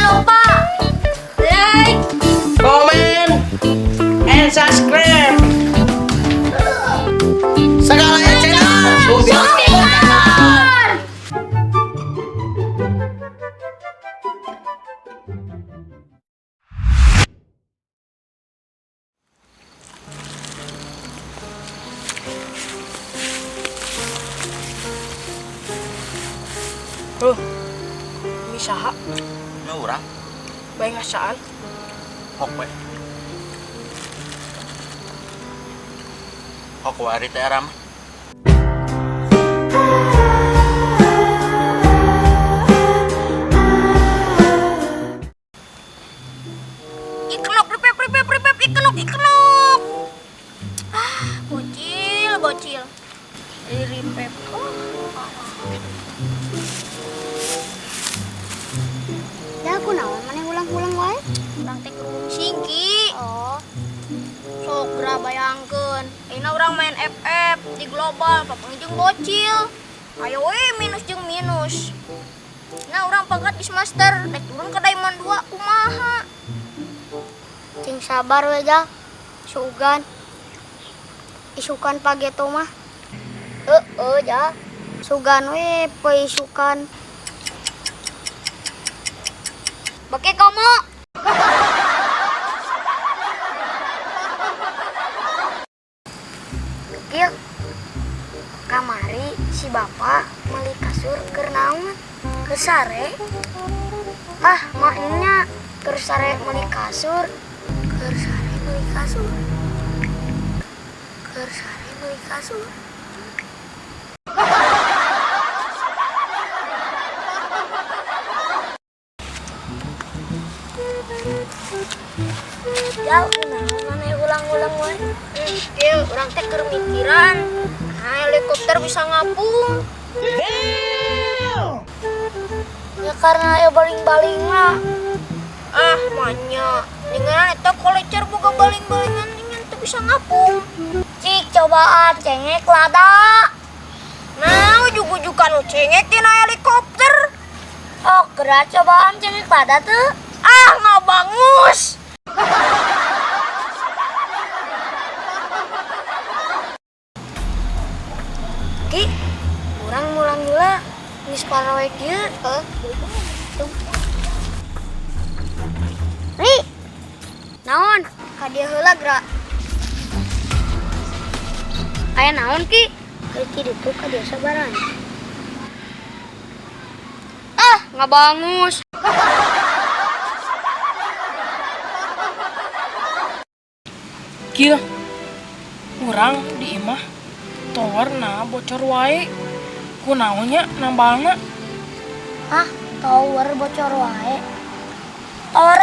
lupa like, comment, and subscribe. Segalanya channel Suntikan. Bro, ini saha, nu urang bae ngasaan. hok we. Hok we ari teh era mah. Ikenok, ikenok. Ah, bocil. Ripep. Ya aku naon maneh ulang-ulang wae. Urang teh kurung singki. Oh, Sok gra bayangkeun. Ayeuna urang main FF di global, papang jeung bocil. Ayo we minus jeung minus. Nah, urang pangkat bis master, naik turun ke Diamond 2 kumaha? cing sabar we ja. Sugan. Isukan pageto mah. Ja. Sugan we peisukan. Bake kamu. Kieu. Kamari si bapak meuli kasur keur naon? Keur sare. Ah, maknya keur sare meuli kasur. Keur sare meuli kasur. Keur sare meuli kasur. Ya, naon maneh ulang-ulang we. Kieu urang teh keur mikiran. Nah, helikopter bisa ngapung. Ya karena ya baling-baling mah. Ah, manya. Dengan eta kolecer boga baling-balingan dengan teu bisa ngapung. Cik cobaan cengek lada. Nah, ujug-ujugan nu cengek tina helikopter. Oh, gerak cobaan cengek lada tuh. Ah, ngabangus. Ki, urang mulang heula geus parawe kieu. Ri. Naon? Ka dieu heula gerak. Aya naon ki? Ki ditu ka dieu sabaran. Ah, ngabangus. Kieu, urang di imah towerna bocor wae. Kunaonnya nambalna? Hah, tower bocor wae. Tower